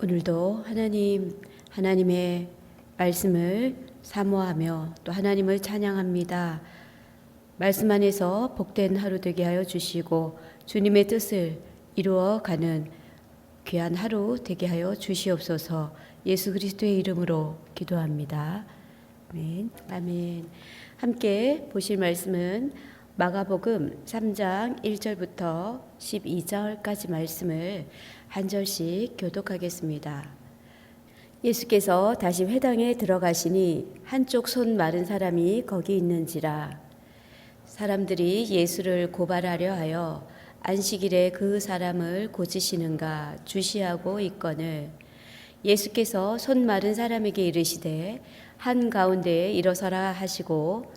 오늘도 하나님의 말씀을 사모하며 또 하나님을 찬양합니다. 말씀 안에서 복된 하루 되게 하여 주시고 주님의 뜻을 이루어가는 귀한 하루 되게 하여 주시옵소서. 예수 그리스도의 이름으로 기도합니다. 아멘. 아멘. 함께 보실 말씀은 마가복음 3장 1절부터 12절까지 말씀을 한 절씩 교독하겠습니다. 예수께서 다시 회당에 들어가시니 한쪽 손 마른 사람이 거기 있는지라. 사람들이 예수를 고발하려 하여 안식일에 그 사람을 고치시는가 주시하고 있거늘, 예수께서 손 마른 사람에게 이르시되 한가운데에 일어서라 하시고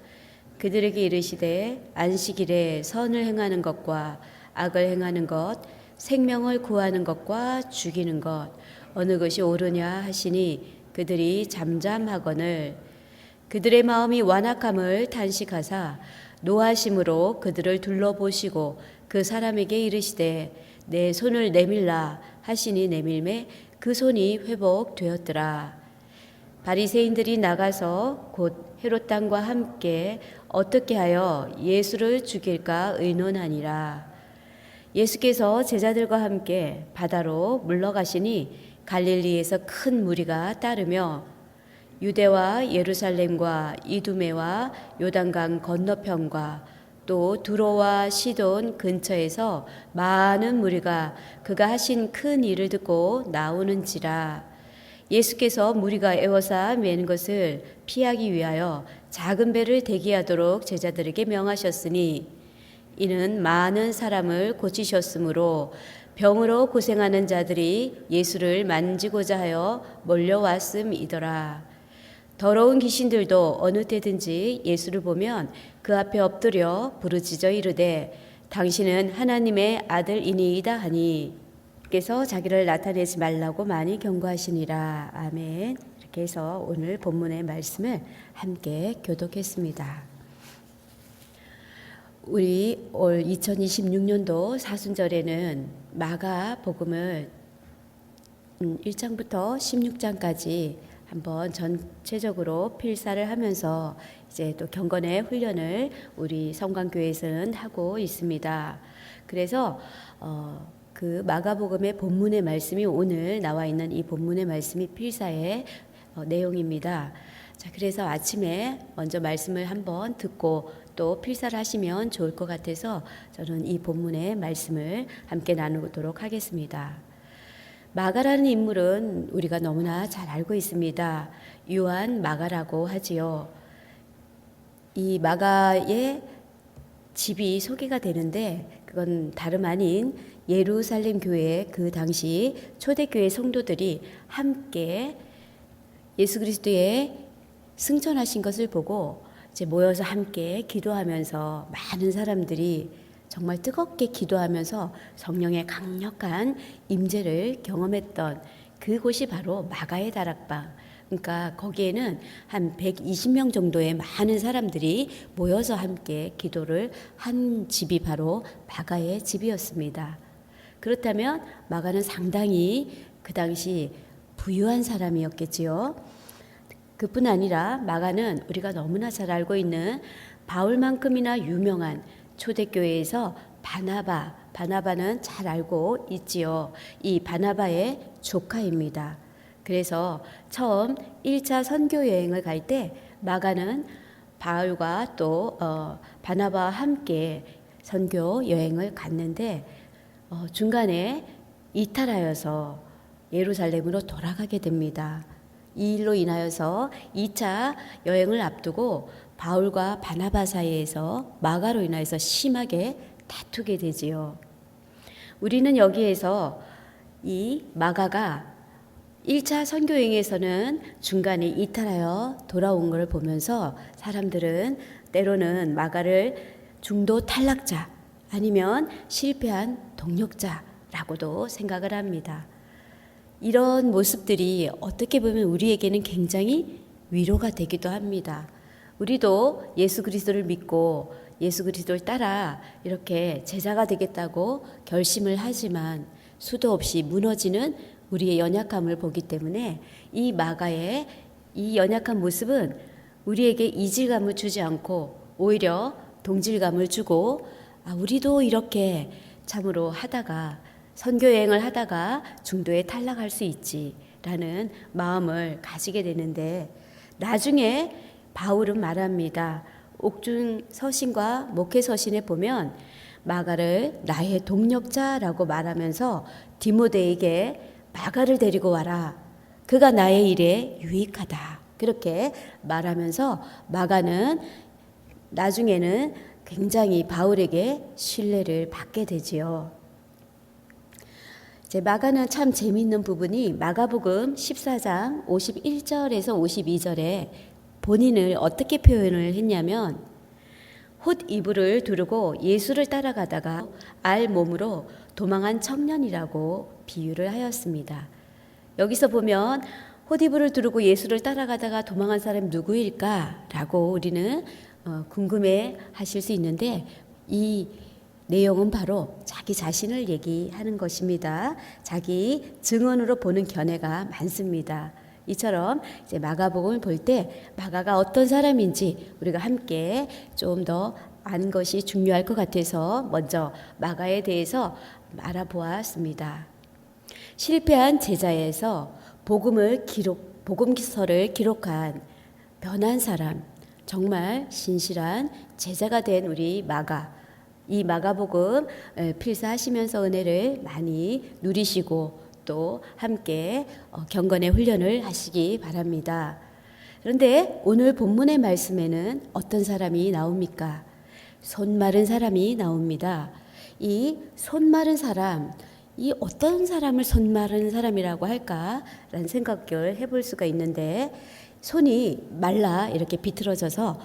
그들에게 이르시되 안식일에 선을 행하는 것과 악을 행하는 것, 생명을 구하는 것과 죽이는 것 어느 것이 옳으냐 하시니 그들이 잠잠하거늘, 그들의 마음이 완악함을 탄식하사 노하심으로 그들을 둘러보시고 그 사람에게 이르시되 내 손을 내밀라 하시니 내밀매 그 손이 회복되었더라. 바리새인들이 나가서 곧 헤롯 당과 함께 어떻게 하여 예수를 죽일까 의논하니라. 예수께서 제자들과 함께 바다로 물러가시니 갈릴리에서 큰 무리가 따르며 유대와 예루살렘과 이두메와 요단강 건너편과 또 두로와 시돈 근처에서 많은 무리가 그가 하신 큰 일을 듣고 나오는지라. 예수께서 무리가 애워싸 매는 것을 피하기 위하여 작은 배를 대기하도록 제자들에게 명하셨으니 이는 많은 사람을 고치셨으므로 병으로 고생하는 자들이 예수를 만지고자 하여 몰려왔음이더라. 더러운 귀신들도 어느 때든지 예수를 보면 그 앞에 엎드려 부르짖어 이르되 당신은 하나님의 아들이니이다 하니 께서 자기를 나타내지 말라고 많이 경고하시니라. 아멘. 이렇게 해서 오늘 본문의 말씀을 함께 교독했습니다. 우리 올 2026년도 사순절에는 마가복음을 1장부터 16장까지 한번 전체적으로 필사를 하면서 이제 또 경건의 훈련을 우리 성광교회에서는 하고 있습니다. 그래서 그 마가복음의 본문의 말씀이 오늘 나와 있는 이 본문의 말씀이 필사의 내용입니다. 자, 그래서 아침에 먼저 말씀을 한번 듣고 또 필사를 하시면 좋을 것 같아서 저는 이 본문의 말씀을 함께 나누도록 하겠습니다. 마가라는 인물은 우리가 너무나 잘 알고 있습니다. 유한 마가라고 하지요. 이 마가의 집이 소개가 되는데 그건 다름 아닌 예루살렘 교회의 그 당시 초대교회 성도들이 함께 예수 그리스도의 승천하신 것을 보고 이제 모여서 함께 기도하면서 많은 사람들이 정말 뜨겁게 기도하면서 성령의 강력한 임재를 경험했던 그곳이 바로 마가의 다락방. 그러니까 거기에는 한 120명 정도의 많은 사람들이 모여서 함께 기도를 한 집이 바로 마가의 집이었습니다. 그렇다면 마가는 상당히 그 당시 부유한 사람이었겠지요. 그뿐 아니라 마가는 우리가 너무나 잘 알고 있는 바울만큼이나 유명한 초대교회에서 바나바는 잘 알고 있지요. 이 바나바의 조카입니다. 그래서 처음 1차 선교 여행을 갈 때 마가는 바울과 또 바나바와 함께 선교 여행을 갔는데 중간에 이탈하여서 예루살렘으로 돌아가게 됩니다. 이 일로 인하여서 2차 여행을 앞두고 바울과 바나바 사이에서 마가로 인하여서 심하게 다투게 되지요. 우리는 여기에서 이 마가가 1차 선교여행에서는 중간에 이탈하여 돌아온 것을 보면서 사람들은 때로는 마가를 중도 탈락자 아니면 실패한 동력자라고도 생각을 합니다. 이런 모습들이 어떻게 보면 우리에게는 굉장히 위로가 되기도 합니다. 우리도 예수 그리스도를 믿고 예수 그리스도를 따라 이렇게 제자가 되겠다고 결심을 하지만 수도 없이 무너지는 우리의 연약함을 보기 때문에 이 마가의 이 연약한 모습은 우리에게 이질감을 주지 않고 오히려 동질감을 주고, 우리도 이렇게 참으로 하다가 선교 여행을 하다가 중도에 탈락할 수 있지라는 마음을 가지게 되는데, 나중에 바울은 말합니다. 옥중 서신과 목회 서신에 보면 마가를 나의 동력자라고 말하면서 디모데에게 마가를 데리고 와라. 그가 나의 일에 유익하다. 그렇게 말하면서 마가는 나중에는 굉장히 바울에게 신뢰를 받게 되지요. 마가는 참 재미있는 부분이 마가복음 14장 51절에서 52절에 본인을 어떻게 표현을 했냐면, 홑 이불을 두르고 예수를 따라가다가 알 몸으로 도망한 청년이라고 비유를 하였습니다. 여기서 보면 홑 이불을 두르고 예수를 따라가다가 도망한 사람이 누구일까라고 우리는 궁금해 하실 수 있는데, 이 내용은 바로 자기 자신을 얘기하는 것입니다. 자기 증언으로 보는 견해가 많습니다. 이처럼 이제 마가복음을 볼 때 마가가 어떤 사람인지 우리가 함께 좀 더 아는 것이 중요할 것 같아서 먼저 마가에 대해서 알아보았습니다. 실패한 제자에서 복음서를 기록한 변한 사람, 정말 신실한 제자가 된 우리 마가, 이 마가복음 필사하시면서 은혜를 많이 누리시고 또 함께 경건의 훈련을 하시기 바랍니다. 그런데 오늘 본문의 말씀에는 어떤 사람이 나옵니까? 손 마른 사람이 나옵니다. 이 손 마른 사람, 이 어떤 사람을 손 마른 사람이라고 할까라는 생각을 해볼 수가 있는데, 손이 말라 이렇게 비틀어져서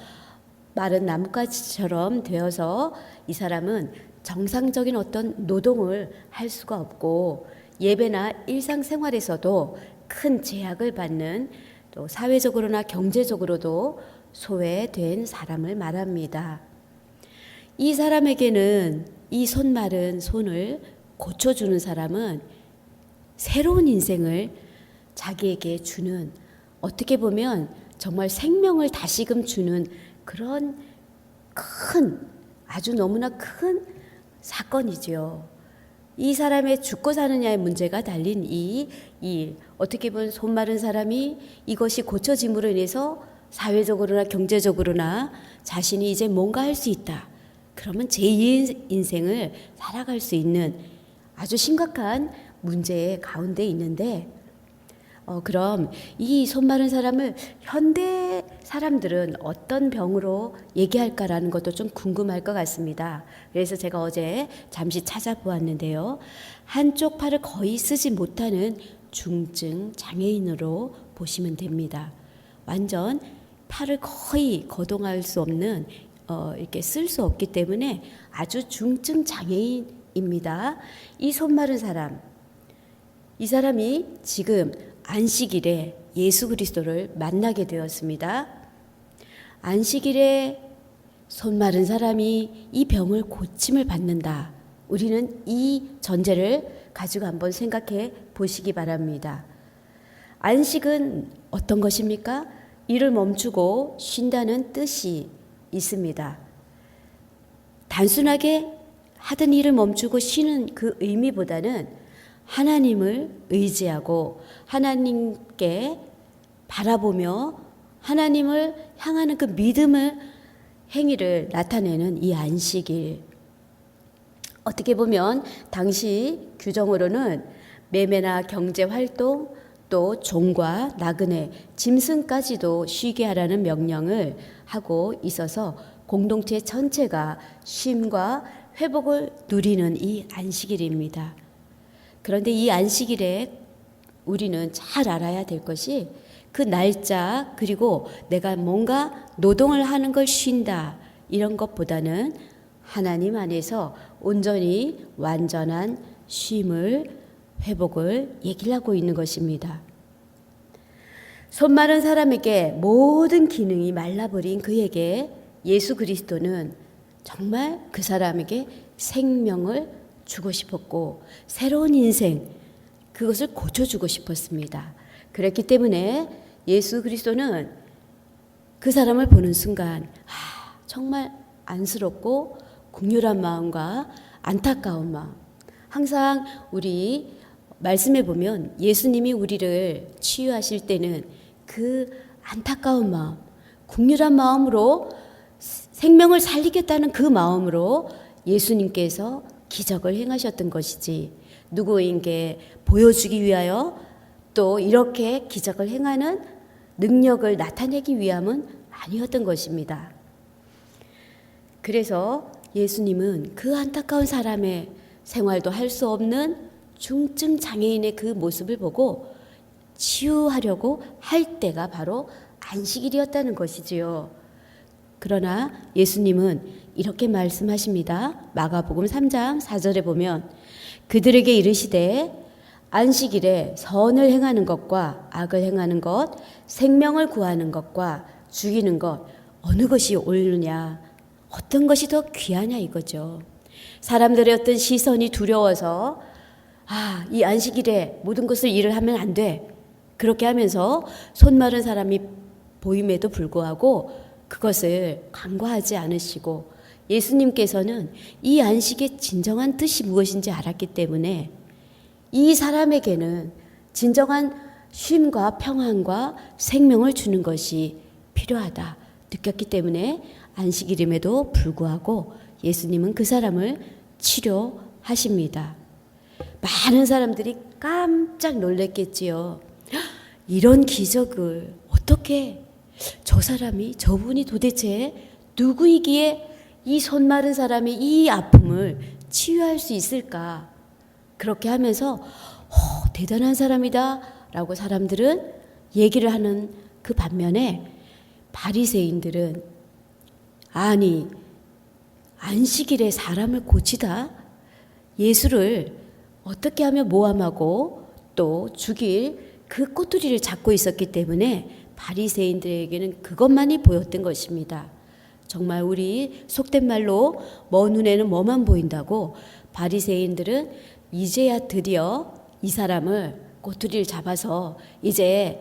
마른 나뭇가지처럼 되어서 이 사람은 정상적인 어떤 노동을 할 수가 없고 예배나 일상생활에서도 큰 제약을 받는, 또 사회적으로나 경제적으로도 소외된 사람을 말합니다. 이 사람에게는 이 손 마른 손을 고쳐주는 사람은 새로운 인생을 자기에게 주는, 어떻게 보면 정말 생명을 다시금 주는 그런 큰, 아주 너무나 큰 사건이죠. 이 사람의 죽고 사느냐의 문제가 달린 이 일, 어떻게 보면 손 마른 사람이 이것이 고쳐짐으로 인해서 사회적으로나 경제적으로나 자신이 이제 뭔가 할 수 있다. 그러면 제2의 인생을 살아갈 수 있는 아주 심각한 문제 가운데 있는데, 그럼 이 손 마른 사람을 현대 사람들은 어떤 병으로 얘기할까라는 것도 좀 궁금할 것 같습니다. 그래서 제가 어제 잠시 찾아보았는데요. 한쪽 팔을 거의 쓰지 못하는 중증 장애인으로 보시면 됩니다. 완전 팔을 거의 거동할 수 없는, 이렇게 쓸 수 없기 때문에 아주 중증 장애인입니다. 이 손 마른 사람, 이 사람이 지금 안식일에 예수 그리스도를 만나게 되었습니다. 안식일에 손 마른 사람이 이 병을 고침을 받는다. 우리는 이 전제를 가지고 한번 생각해 보시기 바랍니다. 안식은 어떤 것입니까? 일을 멈추고 쉰다는 뜻이 있습니다. 단순하게 하던 일을 멈추고 쉬는 그 의미보다는 하나님을 의지하고 하나님께 바라보며 하나님을 향하는 그 믿음의 행위를 나타내는 이 안식일. 어떻게 보면 당시 규정으로는 매매나 경제활동, 또 종과 나그네, 짐승까지도 쉬게 하라는 명령을 하고 있어서 공동체 전체가 쉼과 회복을 누리는 이 안식일입니다. 그런데 이 안식일에 우리는 잘 알아야 될 것이 그 날짜, 그리고 내가 뭔가 노동을 하는 걸 쉰다, 이런 것보다는 하나님 안에서 온전히 완전한 쉼을, 회복을 얘기를 하고 있는 것입니다. 손 마른 사람에게 모든 기능이 말라버린 그에게 예수 그리스도는 정말 그 사람에게 생명을 주고 싶었고 새로운 인생, 그것을 고쳐주고 싶었습니다. 그랬기 때문에 예수 그리스도는 그 사람을 보는 순간 정말 안쓰럽고 긍휼한 마음과 안타까운 마음. 항상 우리 말씀에 보면 예수님이 우리를 치유하실 때는 그 안타까운 마음, 긍휼한 마음으로 생명을 살리겠다는 그 마음으로 예수님께서 기적을 행하셨던 것이지, 누구에게 보여주기 위하여 또 이렇게 기적을 행하는 능력을 나타내기 위함은 아니었던 것입니다. 그래서 예수님은 그 안타까운 사람의 생활도 할 수 없는 중증 장애인의 그 모습을 보고 치유하려고 할 때가 바로 안식일이었다는 것이지요. 그러나 예수님은 이렇게 말씀하십니다. 마가복음 3장 4절에 보면 그들에게 이르시되 안식일에 선을 행하는 것과 악을 행하는 것, 생명을 구하는 것과 죽이는 것 어느 것이 옳으냐, 어떤 것이 더 귀하냐 이거죠. 사람들의 어떤 시선이 두려워서 이 안식일에 모든 것을 일을 하면 안 돼, 그렇게 하면서 손 마른 사람이 보임에도 불구하고 그것을 간과하지 않으시고, 예수님께서는 이 안식의 진정한 뜻이 무엇인지 알았기 때문에 이 사람에게는 진정한 쉼과 평안과 생명을 주는 것이 필요하다 느꼈기 때문에 안식일임에도 불구하고 예수님은 그 사람을 치료하십니다. 많은 사람들이 깜짝 놀랐겠지요. 이런 기적을 어떻게, 저분이 도대체 누구이기에 이 손 마른 사람의 이 아픔을 치유할 수 있을까? 그렇게 하면서 대단한 사람이다 라고 사람들은 얘기를 하는 그 반면에 바리새인들은 아니, 안식일에 사람을 고치다? 예수를 어떻게 하면 모함하고 또 죽일 그 꼬투리를 잡고 있었기 때문에 바리새인들에게는 그것만이 보였던 것입니다. 정말 우리 속된 말로 먼 눈에는 뭐만 보인다고, 바리새인들은 이제야 드디어 이 사람을 꼬투리를 잡아서 이제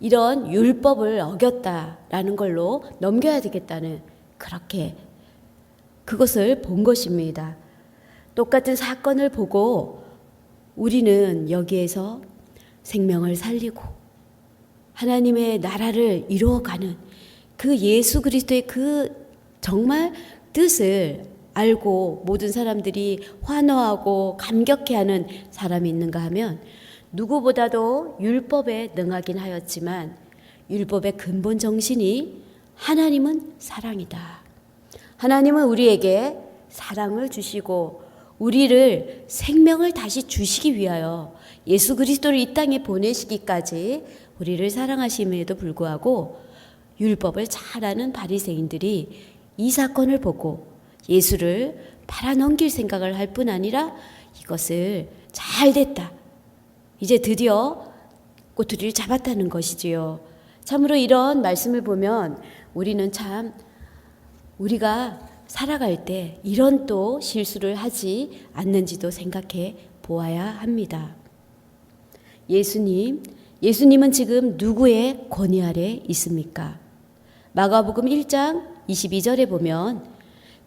이런 율법을 어겼다라는 걸로 넘겨야 되겠다는, 그렇게 그것을 본 것입니다. 똑같은 사건을 보고 우리는 여기에서 생명을 살리고 하나님의 나라를 이루어가는 그 예수 그리스도의 그 정말 뜻을 알고 모든 사람들이 환호하고 감격해하는 사람이 있는가 하면, 누구보다도 율법에 능하긴 하였지만 율법의 근본 정신이 하나님은 사랑이다. 하나님은 우리에게 사랑을 주시고 우리를 생명을 다시 주시기 위하여 예수 그리스도를 이 땅에 보내시기까지 우리를 사랑하심에도 불구하고 율법을 잘 아는 바리새인들이 이 사건을 보고 예수를 팔아넘길 생각을 할 뿐 아니라 이것을 잘 됐다, 이제 드디어 꼬투리를 잡았다는 것이지요. 참으로 이런 말씀을 보면 우리는 참 우리가 살아갈 때 이런 또 실수를 하지 않는지도 생각해 보아야 합니다. 예수님은 지금 누구의 권위 아래 있습니까? 마가복음 1장 22절에 보면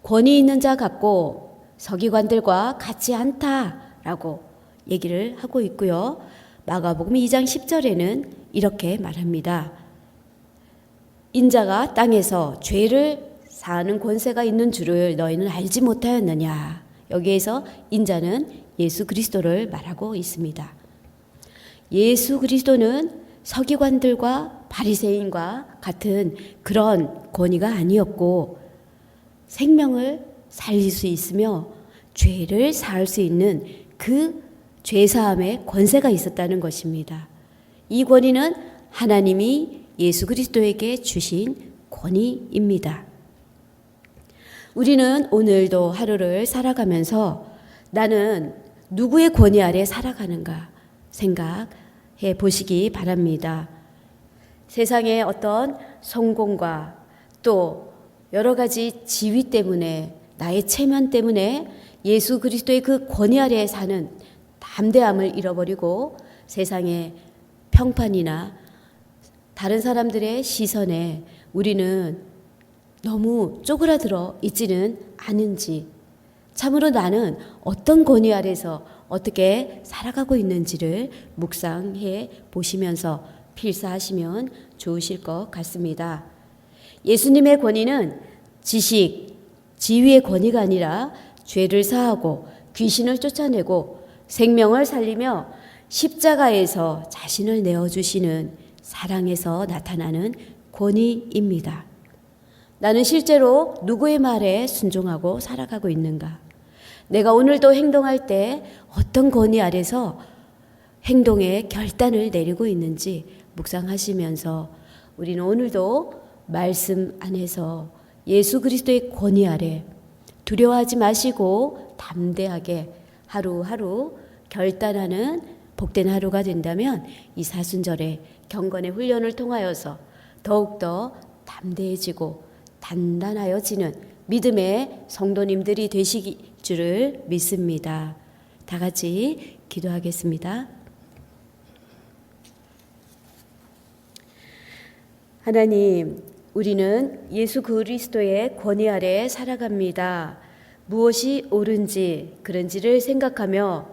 권위 있는 자 같고 서기관들과 같지 않다라고 얘기를 하고 있고요. 마가복음 2장 10절에는 이렇게 말합니다. 인자가 땅에서 죄를 사하는 권세가 있는 줄을 너희는 알지 못하였느냐. 여기에서 인자는 예수 그리스도를 말하고 있습니다. 예수 그리스도는 서기관들과 바리새인과 같은 그런 권위가 아니었고 생명을 살릴 수 있으며 죄를 사할 수 있는 그 죄사함의 권세가 있었다는 것입니다. 이 권위는 하나님이 예수 그리스도에게 주신 권위입니다. 우리는 오늘도 하루를 살아가면서 나는 누구의 권위 아래 살아가는가 생각해 보시기 바랍니다. 세상의 어떤 성공과 또 여러 가지 지위 때문에, 나의 체면 때문에 예수 그리스도의 그 권위 아래에 사는 담대함을 잃어버리고 세상의 평판이나 다른 사람들의 시선에 우리는 너무 쪼그라들어 있지는 않은지, 참으로 나는 어떤 권위 아래서 어떻게 살아가고 있는지를 묵상해 보시면서 필사하시면 좋으실 것 같습니다. 예수님의 권위는 지식, 지위의 권위가 아니라 죄를 사하고 귀신을 쫓아내고 생명을 살리며 십자가에서 자신을 내어주시는 사랑에서 나타나는 권위입니다. 나는 실제로 누구의 말에 순종하고 살아가고 있는가? 내가 오늘도 행동할 때 어떤 권위 아래서 행동의 결단을 내리고 있는지 묵상하시면서 우리는 오늘도 말씀 안에서 예수 그리스도의 권위 아래 두려워하지 마시고 담대하게 하루하루 결단하는 복된 하루가 된다면 이 사순절의 경건의 훈련을 통하여서 더욱더 담대해지고 단단하여지는 믿음의 성도님들이 되시기 줄을 믿습니다. 다 같이 기도하겠습니다. 하나님, 우리는 예수 그리스도의 권위 아래 살아갑니다. 무엇이 옳은지 그른지를 생각하며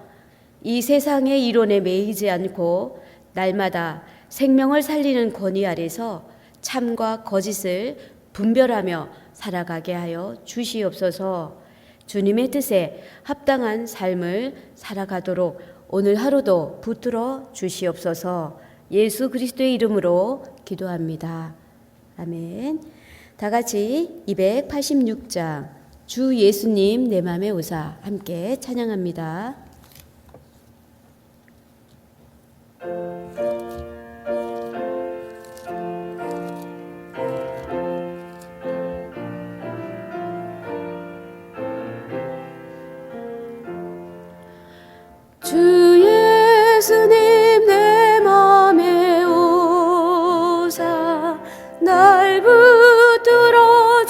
이 세상의 이론에 매이지 않고 날마다 생명을 살리는 권위 아래서 참과 거짓을 분별하며 살아가게 하여 주시옵소서. 주님의 뜻에 합당한 삶을 살아가도록 오늘 하루도 붙들어 주시옵소서. 예수 그리스도의 이름으로 기도합니다. 아멘. 다 같이 286장 주 예수님 내 맘에 오사 함께 찬양합니다. 주 예수님 내 맘에 오사 날 붙들어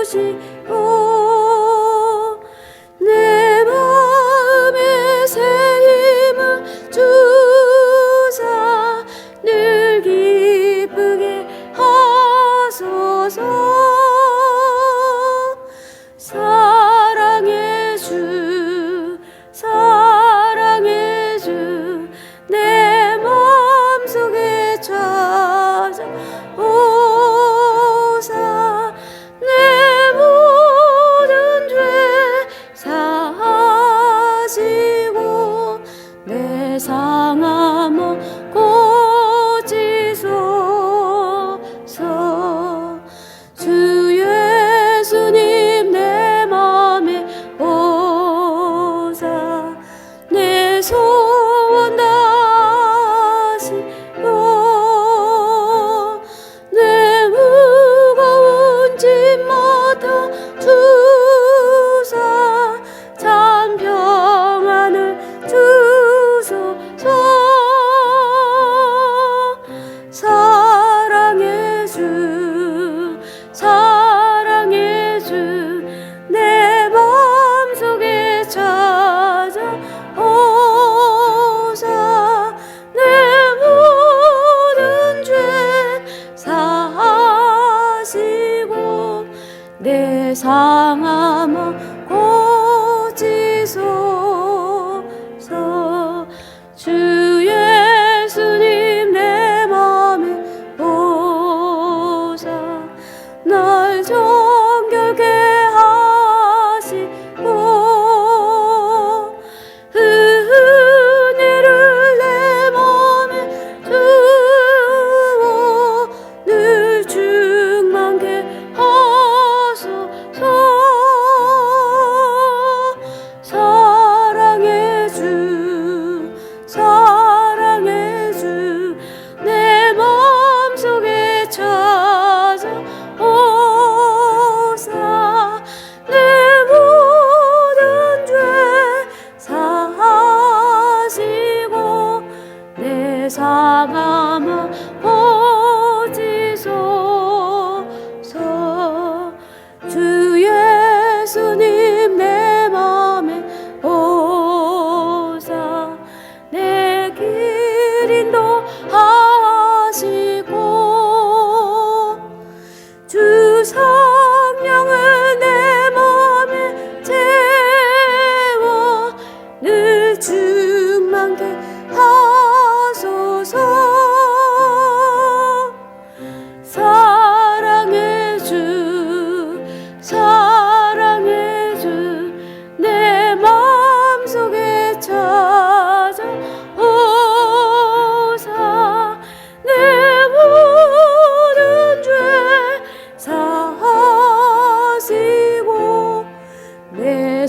주시고 내 마음에 새 힘을 주사 늘 기쁘게 하소서. 사랑의 주 사랑의 주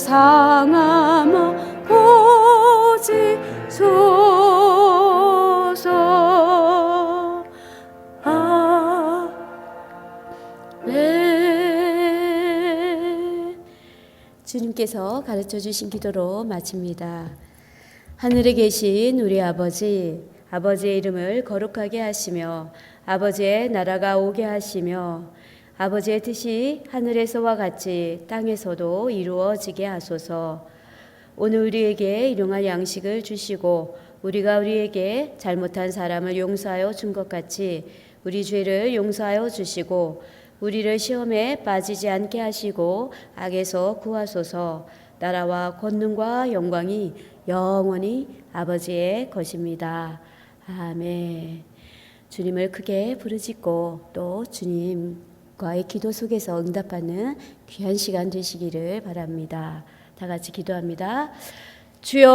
상함아 보지소서. 아멘. 주님께서 가르쳐 주신 기도로 마칩니다. 하늘에 계신 우리 아버지, 아버지의 이름을 거룩하게 하시며 아버지의 나라가 오게 하시며 아버지의 뜻이 하늘에서와 같이 땅에서도 이루어지게 하소서. 오늘 우리에게 일용할 양식을 주시고 우리가 우리에게 잘못한 사람을 용서하여 준 것 같이 우리 죄를 용서하여 주시고 우리를 시험에 빠지지 않게 하시고 악에서 구하소서. 나라와 권능과 영광이 영원히 아버지의 것입니다. 아멘. 주님을 크게 부르짖고 또 주님과의 기도 속에서 응답받는 귀한 시간 되시기를 바랍니다. 다 같이 기도합니다. 주여